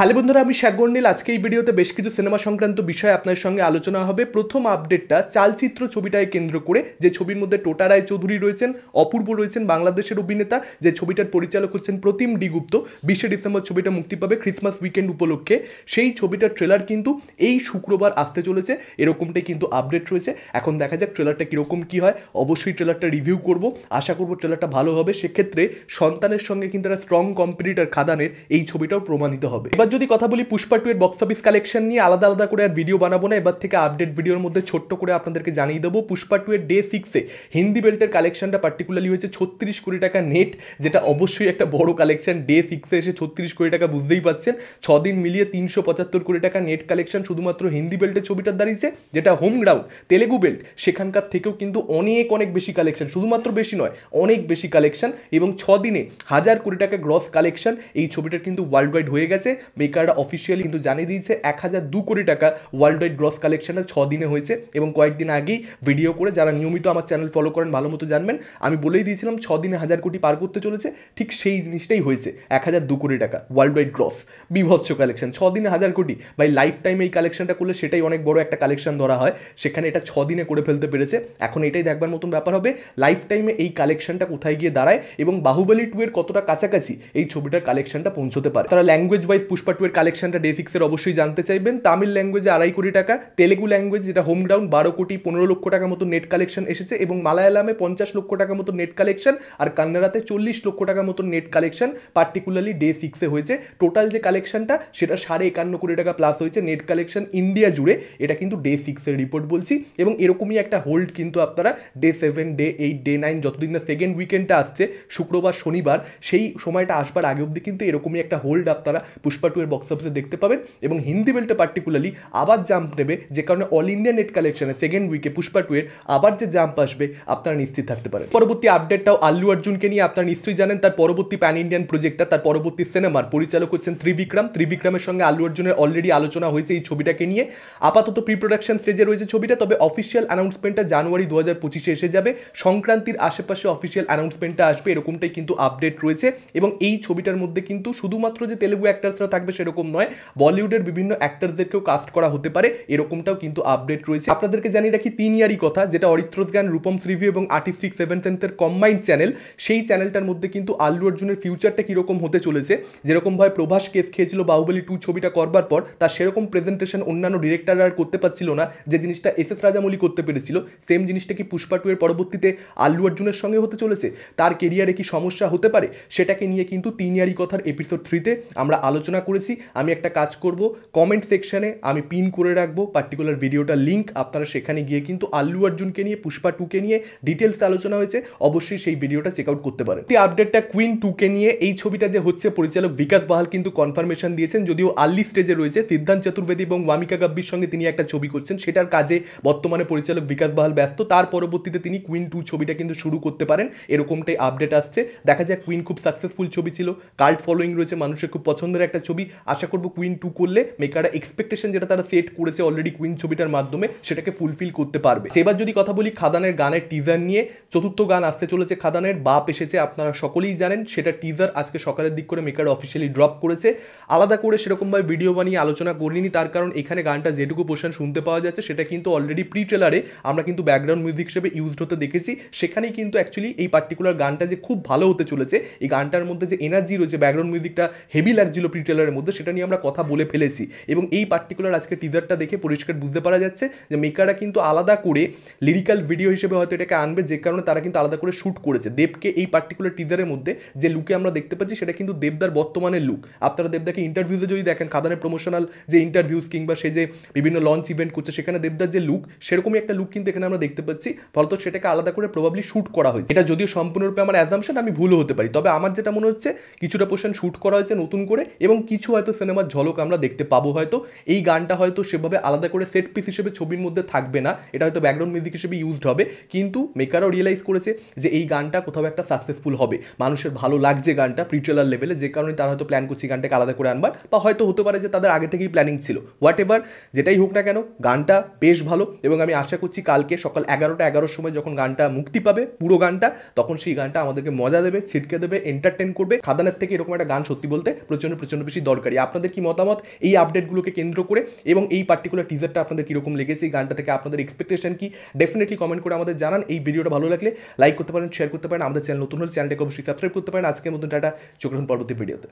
Hello বন্ধুরা, আমি শাগরনীল। আজকে এই ভিডিওতে বেশ কিছু সিনেমা সংক্রান্ত বিষয় আপনার সঙ্গে আলোচনা হবে। প্রথম আপডেটটা চালচিত্র ছবিটাকে কেন্দ্র করে, যে ছবির মধ্যে টোটা রায়চৌধুরী রয়েছেন, অপূর্ব রয়েছেন বাংলাদেশের অভিনেতা, যে ছবিটার পরিচালক হচ্ছেন প্রতিম ডি গুপ্ত। 20 ডিসেম্বর ছবিটা মুক্তি পাবে ক্রিসমাস উইকেন্ড উপলক্ষে। সেই ছবিটার ট্রেলার কিন্তু এই শুক্রবার আসতে চলেছে, এরকমটাই কিন্তু আপডেট রয়েছে। এখন দেখা যাক ট্রেলারটা কীরকম কী হয়। অবশ্যই ট্রেলারটা রিভিউ করব, আশা করব ট্রেলারটা ভালো হবে। সেক্ষেত্রে সন্তানের সঙ্গে কিন্তু একটা স্ট্রং কম্পিটিটর খাদানের এই ছবিটাও প্রমাণিত হবে। এবার যদি কথা বলি পুষ্পা 2 এর বক্স অফিস কালেকশন নিয়ে, আলাদা আলাদা করে আর ভিডিও বানাবো না। এবার থেকে আপডেট ভিডিওর মধ্যে ছোট্ট করে আপনাদেরকে জানিয়ে দেবো পুষ্পা 2 এর ডে 6-এ হিন্দি বেল্টের কালেকশনটা পার্টিকুলারলি হয়েছে 36 কোটি টাকা নেট, যেটা অবশ্যই একটা বড় কালেকশন। ডে 6-এ এসে 36 কোটি টাকা, বুঝতেই পাচ্ছেন। 6 দিন মিলিয়ে 375 কোটি টাকা নেট কালেকশন শুধুমাত্র হিন্দি বেল্টের ছবিটার দাঁড়িয়েছে, যেটা হোম গ্রাউন্ড তেলেগু বেল্ট সেখানকার থেকেও কিন্তু অনেক অনেক বেশি কালেকশন, শুধুমাত্র বেশি নয় অনেক বেশি কালেকশন। এবং 6 দিনে 1000 কোটি টাকা গ্রস কালেকশন এই ছবিটার কিন্তু ওয়ার্ল্ড ওয়াইড হয়ে গেছে। মেকাররা অফিসিয়ালি কিন্তু জানিয়ে দিয়েছে 1002 কোটি টাকা ওয়ার্ল্ড ওয়াইড গ্রস কালেকশনটা 6 দিনে হয়েছে। এবং কয়েকদিন আগেই ভিডিও করে, যারা নিয়মিত আমার চ্যানেল ফলো করেন ভালো মতো জানবেন, আমি বলেই দিয়েছিলাম 6 দিনে 1000 কোটি পার করতে চলেছে। ঠিক সেই জিনিসটাই হয়েছে, 1002 কোটি টাকা ওয়ার্ল্ড ওয়াইড গ্রস, বিভৎস কালেকশন। 6 দিনে 1000 কোটি, বাই লাইফ টাইমে এই কালেকশনটা করলে সেটাই অনেক বড় একটা কালেকশন ধরা হয়। সেখানে এটা 6 দিনে করে ফেলতে পেরেছে। এখন এটাই দেখবার মতন ব্যাপার হবে লাইফ টাইমে এই কালেকশনটা কোথায় গিয়ে দাঁড়ায় এবং বাহুবলী 2 এর কতটা কাছাকাছি এই ছবিটার কালেকশনটা পৌঁছতে পারে। তারা ল্যাঙ্গুয়েজ ওয়াইজ পুষ্পা 2 এর কালেকশনটা ডে 6-এর অবশ্যই জানতে চাইবেন। তামিল ল্যাঙ্গুয়েজে 2.5 কোটি টাকা, তেলেগু ল্যাঙ্গুয়েজ যেটা হোম গ্রাউন্ড 12 কোটি 15 লক্ষ টাকা মতো নেট কালেকশন এসেছে, এবং মালায়ালামে 50 লক্ষ টাকা মতো নেট কালেকশন, আর কান্নাড়াতে 40 লক্ষ টাকা মতো নেট কালেকশন পার্টিকুলারলি ডে 6-এ হয়েছে। টোটাল যে কালেকশনটা সেটা 51.5 কোটি টাকা প্লাস হয়েছে নেট কালেকশন ইন্ডিয়া জুড়ে। এটা কিন্তু ডে 6-এর রিপোর্ট বলছি, এবং এরকমই একটা হোল্ড কিন্তু আপনারা ডে 7, ডে 8, ডে 9 যতদিন না সেকেন্ড উইকেন্ডটা আসছে শুক্রবার শনিবার, সেই সময়টা আসবার আগে অবধি কিন্তু এরকমই একটা হোল্ড আপনারা পুষ্পা 2 এর বক্স অফিসে দেখতে পাবেন। এবং হিন্দি বেল্টে পার্টিকুলারলি আবার জাম্প নেবে, যে কারণে অল ইন্ডিয়া নেট কালেকশনে সেকেন্ড উইকে পুষ্পা 2 এর আবার যে জাম্প আসবে আপনারা নিশ্চিত থাকতে পারেন। পরবর্তী আপডেটটাও আল্লু অর্জুনকে নিয়ে। আপনারা নিশ্চয়ই জানেন তার পরবর্তী প্যান ইন্ডিয়ান প্রজেক্টটা, তার পরবর্তী সিনেমার পরিচালক হচ্ছেন ত্রিবিক্রম। ত্রিবিক্রমের সঙ্গে আল্লু অর্জুনের অলরেডি আলোচনা হয়েছে এই ছবিটাকে নিয়ে। আপাতত প্রি প্রোডাকশন স্টেজে রয়েছে ছবিটা, তবে অফিসিয়াল অ্যানাউন্সমেন্টটা জানুয়ারি 2025-এ এসে যাবে। সংক্রান্তির আশেপাশে অফিসিয়াল অ্যানাউন্সমেন্টটা আসবে, এরকমটাই কিন্তু আপডেট রয়েছে। এবং এই ছবিটার মধ্যে কিন্তু শুধুমাত্র যে তেলেগু অ্যাক্টার্সরা থাকবে সেরকম নয়, বলিউডের বিভিন্ন অ্যাক্টার্সদেরকেও কাস্ট করা হতে পারে, এরকমটাও কিন্তু আপডেট রয়েছে। আপনাদেরকে জানিয়ে রাখি 3 ইয়ারই কথা, যেটা অরিত্রস জ্ঞান, রূপমস রিভিউ এবং আর্টিস্টিক 7th সেন্সের কম্বাইন্ড চ্যানেল, সেই চ্যানেলটার মধ্যে কিন্তু আল্লু অর্জুনের ফিউচারটা কীরকম হতে চলেছে, যেরকমভাবে প্রভাস কেস খেয়েছিল বাহুবলী 2 ছবিটা করবার পর, তার সেরকম প্রেজেন্টেশন অন্যান্য ডিরেক্টররা আর করতে পারছিল না, যে জিনিসটা এস রাজামৌলি করতে পেরেছিল। সেম জিনিসটা কি পুষ্পা 2 এর পরবর্তীতে আল্লু অর্জুনের সঙ্গে হতে চলেছে? তার কেরিয়ারে কি সমস্যা হতে পারে? সেটাকে নিয়ে কিন্তু 3 ইয়ারই কথার এপিসোড 3-তে আমরা আলোচনা করেছি। আমি একটা কাজ করব, কমেন্ট সেকশনে আমি পিন করে রাখবো পার্টিকুলার ভিডিওটার লিঙ্ক, আপনারা সেখানে গিয়ে কিন্তু আল্লু অর্জুনকে নিয়ে, পুষ্পা 2-কে নিয়ে ডিটেলস আলোচনা হয়েছে, অবশ্যই সেই ভিডিওটা চেক আউট করতে পারেন। এই আপডেটটা কুইন 2-কে নিয়ে, এই ছবিটা যে হচ্ছে পরিচালক বিকাশ বাহাল কিন্তু কনফার্মেশন দিয়েছেন, যদিও আর্লি স্টেজে রয়েছে। সিদ্ধান্ত চতুর্বেদী এবং ওয়ামিকা গাব্বির সঙ্গে তিনি একটা ছবি করছেন, সেটার কাজে বর্তমানে পরিচালক বিকাশ বাহাল ব্যস্ত। তার পরবর্তীতে তিনি কুইন 2 ছবিটা কিন্তু শুরু করতে পারেন, এরকমটাই আপডেট আসছে। দেখা যাক, কুইন খুব সাকসেসফুল ছবি ছিল, কাল্ট ফলোয়িং রয়েছে, মানুষের খুব পছন্দের একটা ছবি। আশা করব কুইন 2 করলে মেকাররা এক্সপেকটেশন যেটা তারা সেট করেছে অলরেডি কুইন ছবিটার মাধ্যমে, সেটাকে ফুলফিল করতে পারবে। এবার যদি কথা বলি খাদানের গানের টিজার নিয়ে, চতুর্থ গান আসতে চলেছে খাদানের, বাপ এসেছে, আপনারা সকলেই জানেন। সেটা টিজার আজকে সকালের দিক করে মেকার অফিসিয়ালি ড্রপ করেছে। আলাদা করে সেরকমভাবে ভিডিও বানিয়ে আলোচনা করিনি, তার কারণ এখানে গানটা যেটুকু পোর্শন শুনতে পাওয়া যাচ্ছে সেটা কিন্তু অলরেডি প্রি ট্রেলারে আমরা কিন্তু ব্যাকগ্রাউন্ড মিউজিক হিসেবে ইউজড হতে দেখেছি। সেখানেই কিন্তু অ্যাকচুয়ালি এই পার্টিকুলার গানটা যে খুব ভালো হতে চলেছে, এই গানটার মধ্যে যে এনার্জি রয়েছে, ব্যাকগ্রাউন্ড মিউজিকটা হেভি লাগছিল প্রি ট্রেলারের মধ্যে, সেটা নিয়ে আমরা কথা বলে ফেলেছি। এবং এই পার্টিকুলার আজকে টিজারটা দেখে পরিষ্কার বুঝতে পারা যাচ্ছে যে মেকাররা কিন্তু আলাদা করে লিরিক্যাল ভিডিও হিসেবে হয়তো এটাকে আনবে, যে কারণে তারা কিন্তু আলাদা করে শ্যুট করেছে। দেবকে এই পার্টিকুলার টিজারের মধ্যে যে লুকে আমরা দেখতে পাচ্ছি সেটা কিন্তু দেবদার বর্তমানের লুক। আপনারা দেবদাকে ইন্টারভিউজে যদি দেখেন, খাদানের প্রমোশনাল যে ইন্টারভিউজ কিংবা সে যে বিভিন্ন লঞ্চ ইভেন্ট করছে, সেখানে দেবদার যে লুক, সেরকমই একটা লুক কিন্তু এখানে আমরা দেখতে পাচ্ছি। ফলত সেটাকে আলাদা করে প্রবাবলি শ্যুট করা হয়েছে। এটা যদিও সম্পূর্ণরূপে আমার অ্যাজাম্পশন, আমি ভুলও হতে পারি, তবে আমার যেটা মনে হচ্ছে কিছুটা পোর্শন শ্যুট করা হয়েছে নতুন করে, এবং কিছু হয়তো সিনেমার ঝলক আমরা দেখতে পাবো। হয়তো এই গানটা হয়তো সেভাবে আলাদা করে সেট পিস হিসেবে ছবির মধ্যে থাকবে না, এটা হয়তো ব্যাকগ্রাউন্ড মিউজিক হিসেবে ইউজড হবে। কিন্তু মেকারও রিয়েলাইজ করেছে যে এই গানটা কোথাও একটা সাকসেসফুল হবে, মানুষের ভালো লাগছে গানটা প্রি ট্রেলার লেভেলে, যে কারণে তারা হয়তো প্ল্যান করছে গানটাকে আলাদা করে আনবার, বা হয়তো হতে পারে যে তাদের আগে থেকেই প্ল্যানিং ছিল। হোয়াট এভার, যেটাই হোক না কেন গানটা বেশ ভালো, এবং আমি আশা করছি কালকে সকাল 11টার সময় যখন গানটা মুক্তি পাবে পুরো গানটা, তখন সেই গানটা আমাদেরকে মজা দেবে, ছিটকে দেবে, এন্টারটেন করবে। খাদানের থেকে এরকম একটা গান সত্যি বলতে প্রচন্ড প্রচন্ড বেশি দরকারি। আপনাদের কি মতামত এই আপডেটগুলোকে কেন্দ্র করে, এবং এই পার্টিকুলার টিজারটা আপনাদের কীরকম লেগেছে, এই গানটা থেকে আপনাদের এক্সপেকটেশন কি, ডেফিনেটলি কমেন্ট করে আমাদের জানান। এই ভিডিওটা ভালো লাগলে লাইক করতে পারেন, শেয়ার করতে পারেন, আমাদের চ্যানেল নতুন হলে চ্যানেলটাকে অবশ্যই সাবস্ক্রাইব করতে পারেন। আজকের মতন টাটা, চোখ রাখুন পরবর্তী ভিডিওতে।